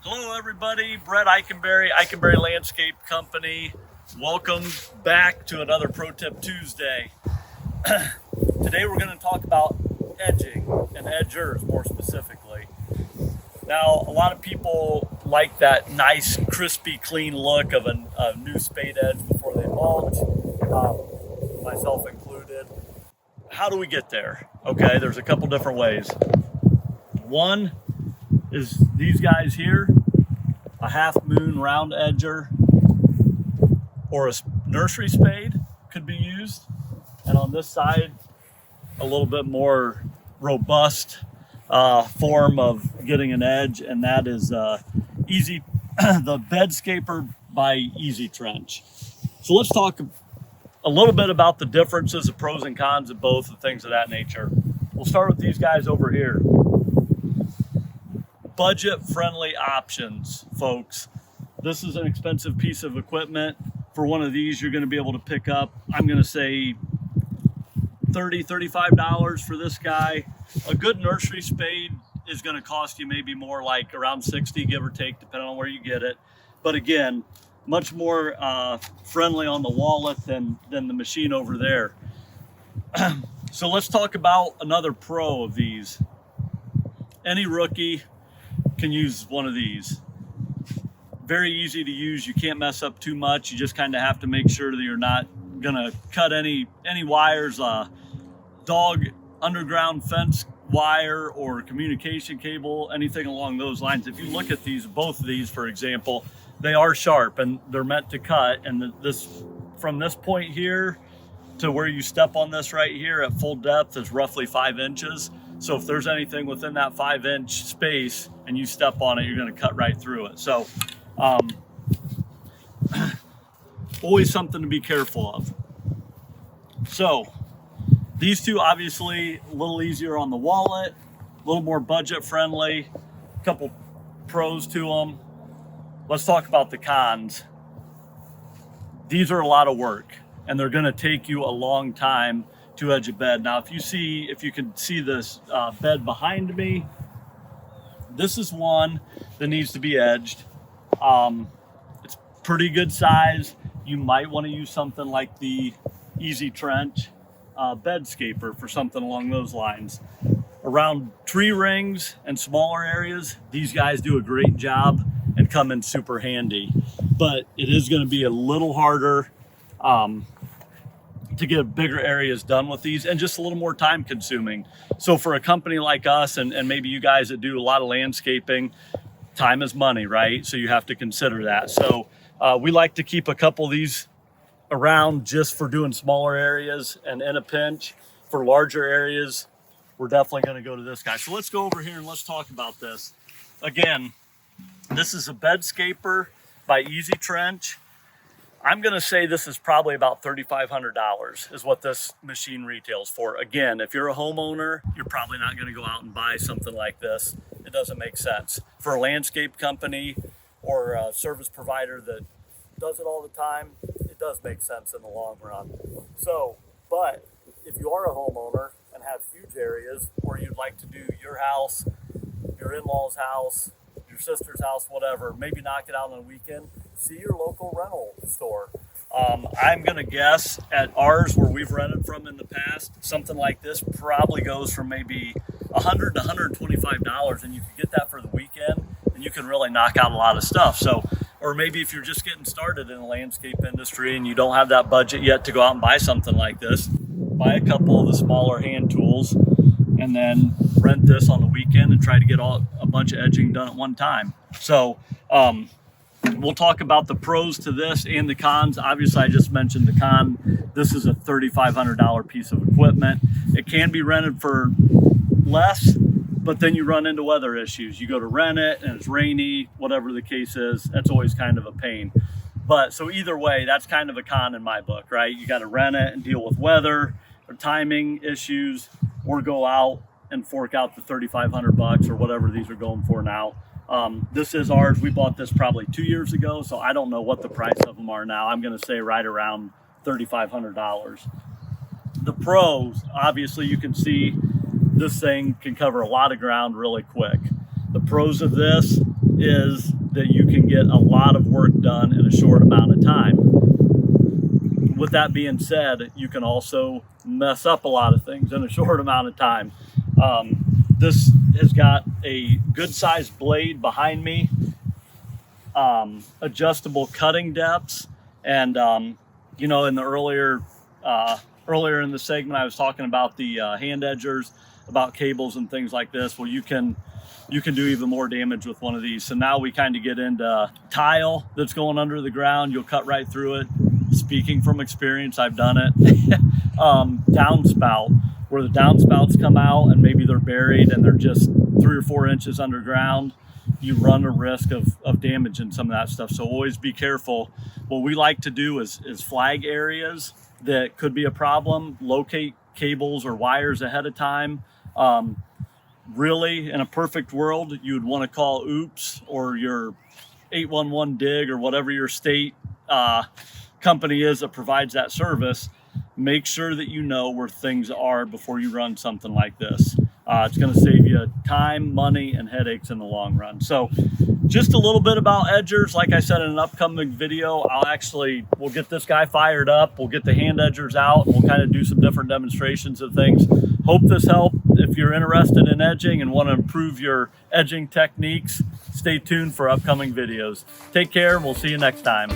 Hello everybody, Brett Eikenbary, Eikenbary Landscape Company. Welcome back to another Pro Tip Tuesday. Today we're going to talk about edging and edgers more specifically. Now, a lot of people like that nice, crispy, clean look of a new spade edge before they mulch, myself included. How do we get there? Okay, there's a couple different ways. One is these guys here, a half moon round edger or a nursery spade could be used. And on this side, a little bit more robust form of getting an edge, and that is easy, the Bedscaper by Easy Trench. So let's talk a little bit about the differences, the pros and cons of both, and things of that nature. We'll start with these guys over here. Budget-friendly options, folks. This is an expensive piece of equipment. For one of these, you're going to be able to pick up, I'm going to say $30, $35 for this guy. A good nursery spade is going to cost you maybe more, like around 60, give or take, depending on where you get it. But again, much more friendly on the wallet than the machine over there. So let's talk about another pro of these. Any rookie can use one of these. Very easy to use. You can't mess up too much. You just kind of have to make sure that you're not gonna cut any wires, dog underground fence wire or communication cable, anything along those lines. If you look at these, both of these, for example, they are sharp and they're meant to cut. And this, from this point here to where you step on this right here at full depth, is roughly 5 inches. So if there's anything within that 5-inch space and you step on it, you're going to cut right through it. So always something to be careful of. So these two, obviously a little easier on the wallet, a little more budget friendly, a couple pros to them. Let's talk about the cons. These are a lot of work and they're going to take you a long time to edge a bed. Now, if you can see this bed behind me, this is one that needs to be edged. It's pretty good size. You might want to use something like the Easy Trench Bedscaper for something along those lines. Around tree rings and smaller areas, these guys do a great job and come in super handy. But it is going to be a little harder to get bigger areas done with these, and just a little more time consuming. So for a company like us, and maybe you guys that do a lot of landscaping, time is money, right? So you have to consider that. So we like to keep a couple of these around just for doing smaller areas, and in a pinch for larger areas, we're definitely going to go to this guy. So let's go over here and let's talk about this. Again, this is a Bedscaper by Easy Trench. I'm going to say this is probably about $3,500 is what this machine retails for. Again, if you're a homeowner, you're probably not going to go out and buy something like this. It doesn't make sense. For a landscape company or a service provider that does it all the time, it does make sense in the long run. So, but if you are a homeowner and have huge areas where you'd like to do your house, your in-laws' house, your sister's house, whatever, maybe knock it out on a weekend, see your local rental store. I'm going to guess at ours where we've rented from in the past, something like this probably goes for maybe $100 to $125, and you can get that for the weekend and you can really knock out a lot of stuff. So, or maybe if you're just getting started in the landscape industry and you don't have that budget yet to go out and buy something like this, buy a couple of the smaller hand tools and then rent this on the weekend and try to get a bunch of edging done at one time. So we'll talk about the pros to this and the cons. Obviously, I just mentioned the con. This is a $3,500 piece of equipment. It can be rented for less, but then you run into weather issues. You go to rent it and it's rainy, whatever the case is, that's always kind of a pain. But so either way, that's kind of a con in my book, right? You got to rent it and deal with weather or timing issues, or go out and fork out the $3,500 or whatever these are going for now. This is ours. We bought this probably 2 years ago, so I don't know what the price of them are now. I'm going to say right around $3,500. The pros, obviously you can see this thing can cover a lot of ground really quick. The pros of this, is that you can get a lot of work done in a short amount of time. With that being said, you can also mess up a lot of things in a short amount of time. This has got a good sized blade behind me, adjustable cutting depths, and you know, in the earlier in the segment I was talking about the hand edgers, about cables and things like this. Well, you can do even more damage with one of these. So now we kind of get into tile that's going under the ground. You'll cut right through it. Speaking from experience, I've done it. Downspout, where the downspouts come out and maybe they're buried and they're just 3 or 4 inches underground, you run a risk of damaging some of that stuff. So always be careful. What we like to do is flag areas that could be a problem, locate cables or wires ahead of time. Really, in a perfect world, you would want to call OOPS or your 811 dig or whatever your state company is that provides that service. Make sure that you know where things are before you run something like this. It's going to save you time, money, and headaches in the long run. So just a little bit about edgers. Like I said, in an upcoming video, we'll get this guy fired up. We'll get the hand edgers out. We'll kind of do some different demonstrations of things. Hope this helped. If you're interested in edging and want to improve your edging techniques, stay tuned for upcoming videos. Take care, and we'll see you next time.